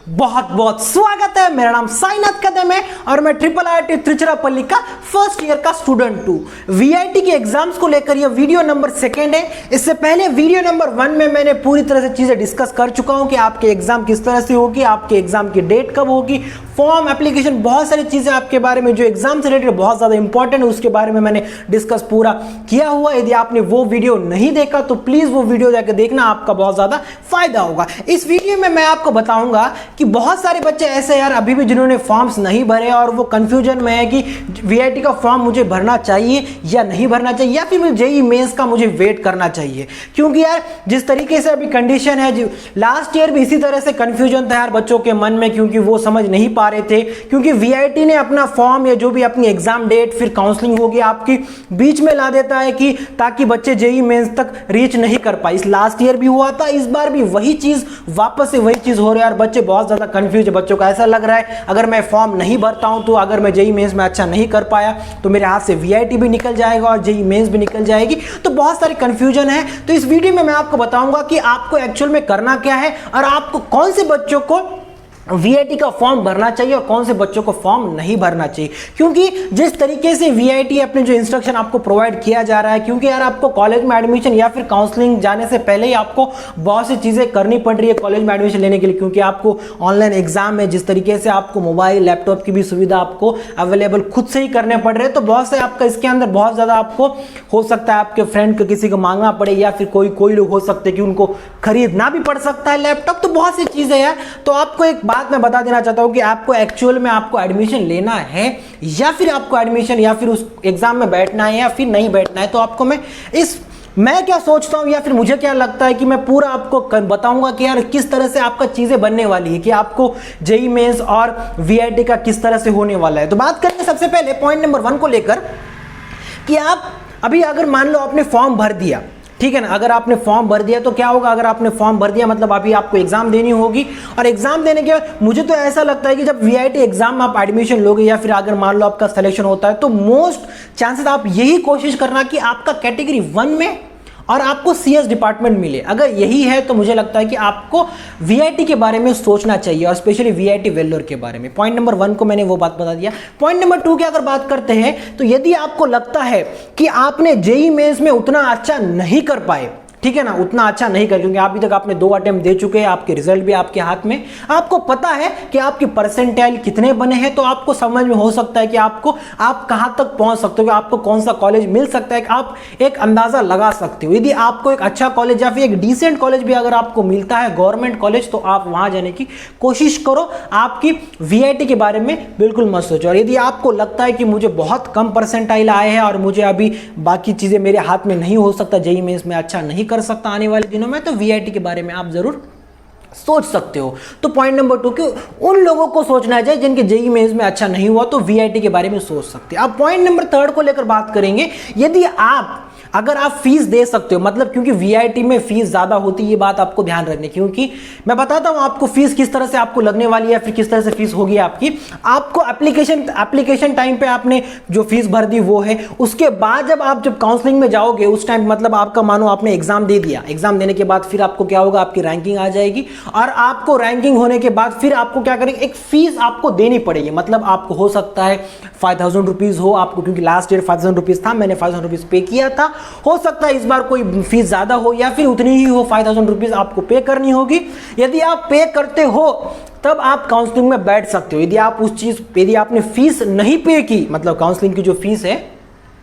बहुत बहुत स्वागत है। मेरा नाम साईनाथ कदम है और मैं IIIT तिरुचिरापल्ली का फर्स्ट ईयर का स्टूडेंट हूँ। वीआईटी के एग्जाम्स को लेकर यह वीडियो नंबर 2 है। इससे पहले वीडियो नंबर 1 में मैंने पूरी तरह से चीजें डिस्कस कर चुका हूँ कि आपके एग्जाम किस तरह से होगी, आपके एग्जाम की डेट कब होगी, फॉर्म एप्लीकेशन, बहुत सारी चीजें आपके बारे में जो एग्जाम से रिलेटेड बहुत ज्यादा इंपॉर्टेंट है उसके बारे में मैंने डिस्कस पूरा किया हुआ। यदि आपने वो वीडियो नहीं देखा तो प्लीज वो वीडियो जाकर देखना, आपका बहुत ज्यादा फायदा होगा। इस वीडियो में मैं आपको बताऊंगा कि बहुत सारे बच्चे ऐसे यार अभी भी जिन्होंने फॉर्म्स नहीं भरे और वो कंफ्यूजन में है कि वीआईटी का फॉर्म मुझे भरना चाहिए या नहीं भरना चाहिए, या फिर मुझे जेईई मेंस का मुझे वेट करना चाहिए। क्योंकि यार जिस तरीके से अभी कंडीशन है, लास्ट ईयर भी इसी तरह से कंफ्यूजन था यार बच्चों के मन में, क्योंकि वो समझ नहीं पा रहे थे, क्योंकि वीआईटी ने अपना फॉर्म या जो भी अपनी एग्जाम डेट फिर काउंसलिंग होगी आपकी बीच में ला देता है कि ताकि बच्चे जेईई मेंस तक रीच नहीं कर पाए। इस लास्ट ईयर भी हुआ था, इस बार भी वही चीज वापस से वही चीज हो रहा है यार। बच्चे बहुत ज्यादा कंफ्यूज है, बच्चों को ऐसा लग रहा है अगर मैं फॉर्म नहीं भरता हूं तो अगर मैं जेईई मेंस में अच्छा नहीं कर पाया तो मेरे हाथ से वीआईटी भी निकल जाएगा और जेईई मेंस भी निकल जाएगी। तो बहुत सारी कंफ्यूजन है। तो इस वीडियो में मैं आपको बताऊंगा कि आपको एक्चुअल में करना क्या है और आपको कौन से बच्चों को वीआईटी का फॉर्म भरना चाहिए और कौन से बच्चों को फॉर्म नहीं भरना चाहिए। क्योंकि जिस तरीके से वीआईटी अपने जो इंस्ट्रक्शन आपको प्रोवाइड किया जा रहा है, क्योंकि यार आपको कॉलेज में एडमिशन या फिर काउंसलिंग जाने से पहले ही आपको बहुत सी चीजें करनी पड़ रही है कॉलेज में एडमिशन लेने के लिए, क्योंकि आपको ऑनलाइन एग्जाम है, जिस तरीके से आपको मोबाइल लैपटॉप की भी सुविधा आपको अवेलेबल खुद से ही करने पड़ रहे हैं। तो बहुत से आपका इसके अंदर बहुत ज्यादा आपको हो सकता है आपके फ्रेंड को किसी को मांगना पड़े, या फिर कोई लोग हो सकते हैं कि उनको खरीदना भी पड़ सकता है लैपटॉप। तो बहुत सी चीजें यार। तो आपको एक बात मैं बता देना चाहता हूं कि आपको एक्चुअल में आपको एडमिशन लेना है या फिर आपको एडमिशन या फिर उस एग्जाम में बैठना है या फिर नहीं बैठना है। तो आपको मैं क्या सोचता हूं या फिर मुझे क्या लगता है कि मैं पूरा आपको बताऊंगा कि यार किस तरह से आपका चीजें बनने वाली है, कि आपको जेईई मेंस और वीआईटी का किस तरह से होने वाला है। तो बात करेंगे सबसे पहले पॉइंट नंबर 1 को लेकर कि आप अभी अगर मान लो आपने फॉर्म भर दिया, ठीक है ना, अगर आपने फॉर्म भर दिया तो क्या होगा, अगर आपने फॉर्म भर दिया मतलब अभी आपको एग्जाम देनी होगी और एग्जाम देने के बाद मुझे तो ऐसा लगता है कि जब वीआईटी एग्जाम में आप एडमिशन लोगे या फिर अगर मान लो आपका सिलेक्शन होता है तो मोस्ट चांसेस आप यही कोशिश करना कि आपका कैटेगरी 1 में और आपको सीएस डिपार्टमेंट मिले। अगर यही है तो मुझे लगता है कि आपको वीआईटी के बारे में सोचना चाहिए और स्पेशली वीआईटी वेल्लोर के बारे में। पॉइंट नंबर 1 को मैंने वो बात बता दिया। पॉइंट नंबर 2 की अगर बात करते हैं तो यदि आपको लगता है कि आपने जेईई मेंस में उतना अच्छा नहीं कर पाए, ठीक है ना, उतना अच्छा नहीं कर, क्योंकि अभी तक आपने 2 अटेम्प्ट दे चुके हैं, आपके रिजल्ट भी आपके हाथ में, आपको पता है कि आपके परसेंटाइल कितने बने हैं, तो आपको समझ में हो सकता है कि आप कहां तक पहुंच सकते हो, कि आपको कौन सा कॉलेज मिल सकता है, आप एक अंदाजा लगा सकते हो। यदि आपको एक अच्छा कॉलेज या फिर एक डिसेंट कॉलेज भी अगर आपको मिलता है, गवर्नमेंट कॉलेज, तो आप वहां जाने की कोशिश करो। आपकी वीआईटी के बारे में बिल्कुल मत सोचो। और यदि आपको लगता है कि मुझे बहुत कम परसेंटाइल आए हैं और मुझे अभी बाकी चीजें मेरे हाथ में नहीं हो सकता, जेईई मेंस में अच्छा नहीं कर सकता आने वाले दिनों में, तो वीआईटी के बारे में आप जरूर सोच सकते हो। तो पॉइंट नंबर 2 कि उन लोगों को सोचना चाहिए जिनके जेईई मेंस में अच्छा नहीं हुआ, तो वीआईटी के बारे में सोच सकते हैं। अब पॉइंट नंबर 3 को लेकर बात करेंगे। यदि अगर आप फीस दे सकते हो, मतलब क्योंकि वीआईटी में फीस ज्यादा होती है, ये बात आपको ध्यान रखनी, क्योंकि मैं बताता हूं आपको फीस किस तरह से आपको लगने वाली है, फिर किस तरह से फीस होगी आपकी। आपको एप्लीकेशन टाइम पे आपने जो फीस भर दी वो है, उसके बाद जब काउंसलिंग में जाओगे उस टाइम मतलब आपका मानो आपने एग्जाम दे दिया, एग्जाम देने के बाद फिर आपको क्या होगा, आपकी रैंकिंग आ जाएगी और आपको रैंकिंग होने के बाद फिर आपको क्या करेंगे, एक फीस आपको देनी पड़ेगी। मतलब आपको हो सकता है 5000 रुपीज हो आपको, क्योंकि लास्ट ईयर 5000 रुपीज था, मैंने 5000 रुपीज पे किया था। हो सकता है इस बार कोई फीस ज्यादा हो या फिर उतनी ही हो, 5000 रुपीज आपको पे करनी होगी। यदि आप पे करते हो तब आप काउंसलिंग में बैठ सकते हो। यदि आपने फीस नहीं पे की, मतलब काउंसलिंग की जो फीस है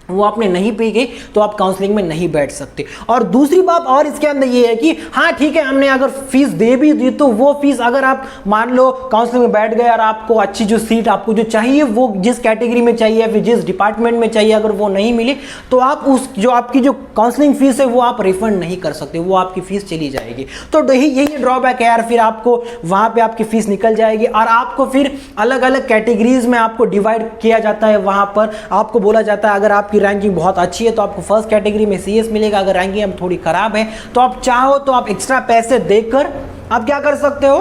वो आपने नहीं पी गई, तो आप काउंसलिंग में नहीं बैठ सकते। और दूसरी बात और इसके अंदर ये है कि हाँ ठीक है, हमने अगर फीस दे भी दी तो वो फीस अगर आप मान लो काउंसलिंग में बैठ गए और आपको अच्छी जो सीट आपको जो चाहिए, वो जिस कैटेगरी में चाहिए फिर जिस डिपार्टमेंट में चाहिए, अगर वो नहीं मिली तो आप आपकी जो काउंसलिंग फीस है वो आप रिफंड नहीं कर सकते, वो आपकी फीस चली जाएगी। तो यही ड्रॉबैक है यार। फिर आपको वहां पर आपकी फीस निकल जाएगी और आपको फिर अलग अलग कैटेगरीज में आपको डिवाइड किया जाता है। वहां पर आपको बोला जाता है अगर आपकी रैंकिंग बहुत अच्छी है तो आपको फर्स्ट कैटेगरी में सीएस मिलेगा, अगर रैंकिंग अब थोड़ी खराब है तो आप चाहो तो आप एक्स्ट्रा पैसे देकर आप क्या कर सकते हो,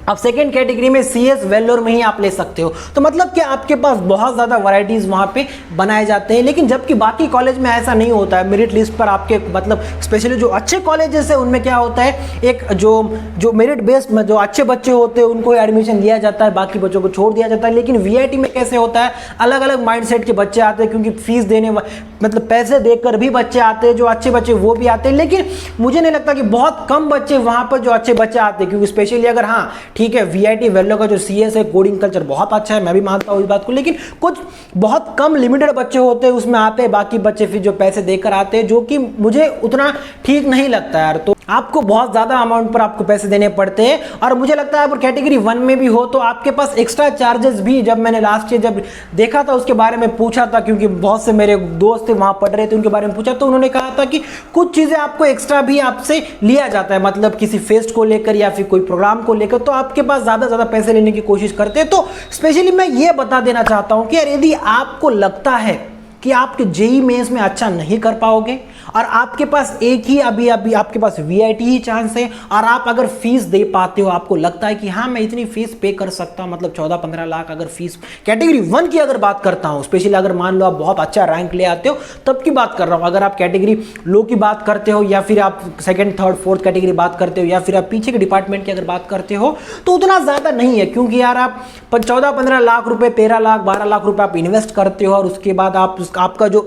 अब सेकेंड कैटेगरी में CS वेल्लोर में ही आप ले सकते हो। तो मतलब कि आपके पास बहुत ज़्यादा वैरायटीज़ वहाँ पे बनाए जाते हैं, लेकिन जबकि बाकी कॉलेज में ऐसा नहीं होता है। मेरिट लिस्ट पर आपके मतलब स्पेशली जो अच्छे कॉलेजेस है उनमें क्या होता है, एक जो मेरिट बेस्ड में जो अच्छे बच्चे होते हैं उनको एडमिशन दिया जाता है, बाकी बच्चों को छोड़ दिया जाता है। लेकिन VIT में कैसे होता है, अलग अलग माइंडसेट के बच्चे आते हैं, क्योंकि फीस देने मतलब पैसे देकर भी बच्चे आते हैं, जो अच्छे बच्चे वो भी आते हैं। लेकिन मुझे नहीं लगता कि बहुत कम बच्चे वहाँ पर जो अच्छे बच्चे आते हैं, क्योंकि स्पेशली अगर हाँ ठीक है VIT वेल्लोर का जो CS है कोडिंग कल्चर बहुत अच्छा है, मैं भी मानता हूँ इस बात को, लेकिन कुछ बहुत कम लिमिटेड बच्चे होते हैं उसमें आते हैं, बाकी बच्चे फिर जो पैसे देकर आते हैं, जो कि मुझे उतना ठीक नहीं लगता यार। तो आपको बहुत ज़्यादा अमाउंट पर आपको पैसे देने पड़ते हैं, और मुझे लगता है अगर कैटेगरी 1 में भी हो तो आपके पास एक्स्ट्रा चार्जेस भी, जब मैंने लास्ट ईयर जब देखा था उसके बारे में पूछा था, क्योंकि बहुत से मेरे दोस्त थे वहाँ पढ़ रहे थे, उनके बारे में पूछा तो उन्होंने कहा था कि कुछ चीज़ें आपको एक्स्ट्रा भी आपसे लिया जाता है, मतलब किसी फेस्ट को लेकर या फिर कोई प्रोग्राम को लेकर, तो आपके पास ज़्यादा पैसे लेने की कोशिश करते हैं। तो स्पेशली मैं ये बता देना चाहता हूँ कि यार यदि आपको लगता है कि आपके JEE मेंस में अच्छा नहीं कर पाओगे और आपके पास एक ही अभी आपके पास VIT ही चांस है, और आप अगर फीस दे पाते हो, आपको लगता है कि हाँ मैं इतनी फीस पे कर सकता हूँ, मतलब 14-15 लाख अगर फीस, कैटेगरी 1 की अगर बात करता हूँ, स्पेशली अगर मान लो आप बहुत अच्छा रैंक ले आते हो तब की बात कर रहा हूँ। अगर आप कैटेगरी लो की बात करते हो, या फिर आप सेकंड थर्ड फोर्थ कैटेगरी बात करते हो, या फिर आप पीछे के डिपार्टमेंट की अगर बात करते हो, तो उतना ज़्यादा नहीं है, क्योंकि यार आप 14-15 लाख रुपए, 13 लाख 12 लाख रुपए आप इन्वेस्ट करते हो, और उसके बाद आपका जो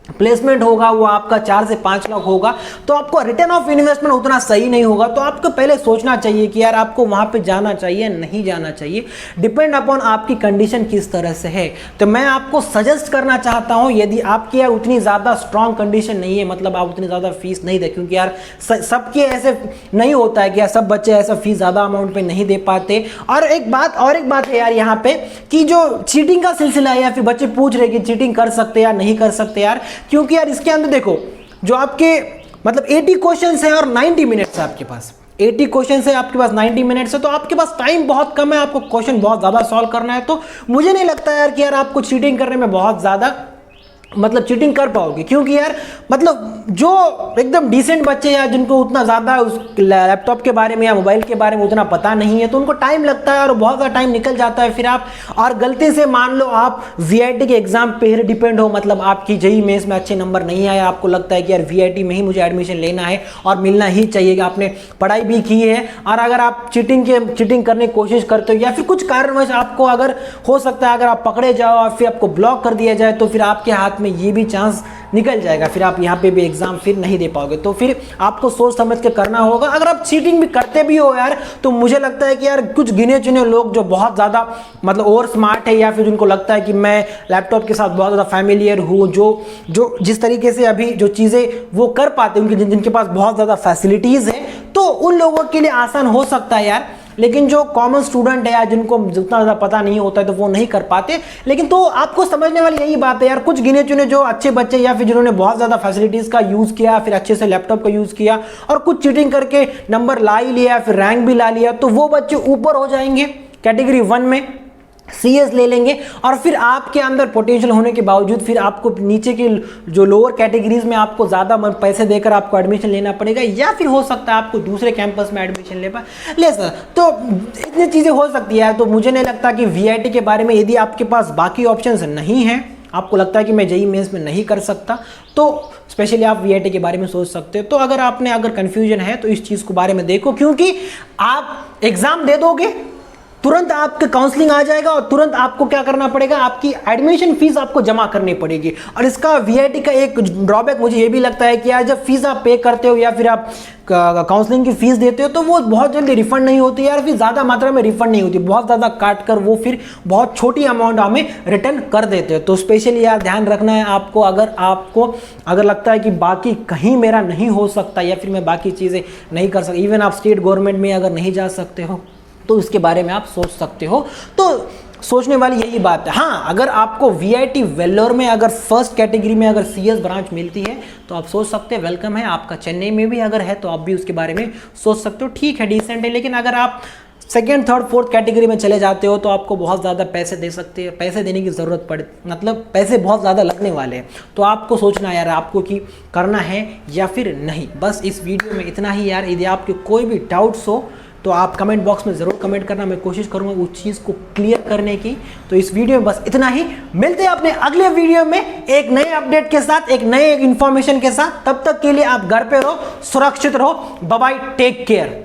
प्लेसमेंट होगा वो आपका 4 से 5 लाख होगा, तो आपको रिटर्न ऑफ इन्वेस्टमेंट उतना सही नहीं होगा। तो आपको पहले सोचना चाहिए कि यार आपको वहाँ पे जाना चाहिए नहीं जाना चाहिए, डिपेंड अपॉन आपकी कंडीशन किस तरह से है। तो मैं आपको सजेस्ट करना चाहता हूँ, यदि आपकी यार उतनी ज़्यादा स्ट्रॉन्ग कंडीशन नहीं है, मतलब आप उतनी ज़्यादा फीस नहीं दे, क्योंकि यार सबके ऐसे नहीं होता है कि यार सब बच्चे ऐसा फीस ज़्यादा अमाउंट पे नहीं दे पाते। और एक बात है यार यहाँ पे कि जो चीटिंग का सिलसिला है, या फिर बच्चे पूछ रहे कि चीटिंग कर सकते या नहीं कर सकते यार, क्योंकि यार इसके अंदर देखो जो आपके मतलब 80 क्वेश्चंस है और 90 मिनट्स है आपके पास, 80 क्वेश्चंस है आपके पास, 90 मिनट्स है, तो आपके पास टाइम बहुत कम है, आपको क्वेश्चन बहुत ज़्यादा सॉल्व करना है। तो मुझे नहीं लगता यार कि यार आपको चीटिंग करने में बहुत ज़्यादा मतलब चीटिंग कर पाओगे, क्योंकि यार मतलब जो एकदम डिसेंट बच्चे या जिनको उतना ज़्यादा उस लैपटॉप के बारे में या मोबाइल के बारे में उतना पता नहीं है, तो उनको टाइम लगता है और बहुत ज़्यादा टाइम निकल जाता है। फिर आप और गलती से मान लो आप VIT के एग्जाम पे डिपेंड हो, मतलब आपकी JEE मेंस में अच्छे नंबर नहीं आए, आपको लगता है कि यार VIT में ही मुझे एडमिशन लेना है और मिलना ही चाहिए, कि आपने पढ़ाई भी की है, और अगर आप चीटिंग करने की कोशिश करते हो, या फिर कुछ कारणवश आपको अगर हो सकता है अगर आप पकड़े जाओ और फिर आपको ब्लॉक कर दिया जाए, तो फिर आपके हाथ में ये भी चांस निकल जाएगा, फिर आप यहाँ पे भी एग्जाम फिर नहीं दे पाओगे। तो फिर आपको सोच समझ के करना होगा। अगर आप चीटिंग भी करते भी हो यार, तो मुझे लगता है कि यार कुछ गिने चुने लोग जो बहुत ज़्यादा मतलब ओवर स्मार्ट है, या फिर जिनको लगता है कि मैं लैपटॉप के साथ बहुत ज़्यादा फैमिलियर हूँ, जो जिस तरीके से अभी जो चीज़ें वो कर पाते हैं, उनके जिनके पास बहुत ज़्यादा फैसिलिटीज़ है, तो उन लोगों के लिए आसान हो सकता है यार। लेकिन जो कॉमन स्टूडेंट है यार, जिनको जितना ज़्यादा पता नहीं होता है, तो वो नहीं कर पाते। लेकिन तो आपको समझने वाली यही बात है यार, कुछ गिने चुने जो अच्छे बच्चे या फिर जिन्होंने बहुत ज़्यादा फैसिलिटीज़ का यूज़ किया, फिर अच्छे से लैपटॉप का यूज़ किया और कुछ चीटिंग करके नंबर ला ही लिया, फिर रैंक भी ला लिया, तो वो बच्चे ऊपर हो जाएंगे कैटेगरी 1 में, CS ले लेंगे, और फिर आपके अंदर पोटेंशियल होने के बावजूद फिर आपको नीचे की जो लोअर कैटेगरीज में आपको ज़्यादा पैसे देकर आपको एडमिशन लेना पड़ेगा, या फिर हो सकता है आपको दूसरे कैंपस में एडमिशन ले सर। तो इतनी चीज़ें हो सकती है। तो मुझे नहीं लगता कि VIT के बारे में यदि आपके पास बाकी ऑप्शंस नहीं हैं, आपको लगता है कि मैं JEE मेंस में नहीं कर सकता, तो स्पेशली आप VIT के बारे में सोच सकते हो। तो अगर कन्फ्यूजन है तो इस चीज़ के बारे में देखो, क्योंकि आप एग्ज़ाम दे दोगे, तुरंत आपके काउंसलिंग आ जाएगा और तुरंत आपको क्या करना पड़ेगा, आपकी एडमिशन फीस आपको जमा करनी पड़ेगी। और इसका VIT का एक ड्रॉबैक मुझे ये भी लगता है कि यार जब फीस आप पे करते हो या फिर आप काउंसलिंग की फीस देते हो, तो वो बहुत जल्दी रिफंड नहीं होती यार, फिर ज़्यादा मात्रा में रिफंड नहीं होती, बहुत ज़्यादा काट कर वो फिर बहुत छोटी अमाउंट हमें रिटर्न कर देते हो। तो स्पेशली यार ध्यान रखना है आपको, अगर लगता है कि बाकी कहीं मेरा नहीं हो सकता या फिर मैं बाकी चीज़ें नहीं कर सकता, इवन आप स्टेट गवर्नमेंट में अगर नहीं जा सकते हो, तो इसके बारे में आप सोच सकते हो। तो सोचने वाली यही बात है। हाँ, अगर आपको VIT वेल्लोर में अगर फर्स्ट कैटेगरी में अगर CS ब्रांच मिलती है तो आप सोच सकते हैं, वेलकम है आपका। चेन्नई में भी अगर है तो आप भी उसके बारे में सोच सकते हो, ठीक है, डिसेंट है। लेकिन अगर आप सेकेंड थर्ड फोर्थ कैटेगरी में चले जाते हो तो आपको बहुत ज़्यादा पैसे दे सकते हैं, पैसे देने की ज़रूरत पड़े, मतलब पैसे बहुत ज़्यादा लगने वाले हैं। तो आपको सोचना यार आपको कि करना है या फिर नहीं। बस इस वीडियो में इतना ही यार। यदि आपके कोई भी डाउट्स हो तो आप कमेंट बॉक्स में ज़रूर कमेंट करना, मैं कोशिश करूँगा उस चीज़ को क्लियर करने की। तो इस वीडियो में बस इतना ही, मिलते हैं अपने अगले वीडियो में एक नए अपडेट के साथ, एक नए इन्फॉर्मेशन के साथ। तब तक के लिए आप घर पे रहो, सुरक्षित रहो। Bye bye, take care.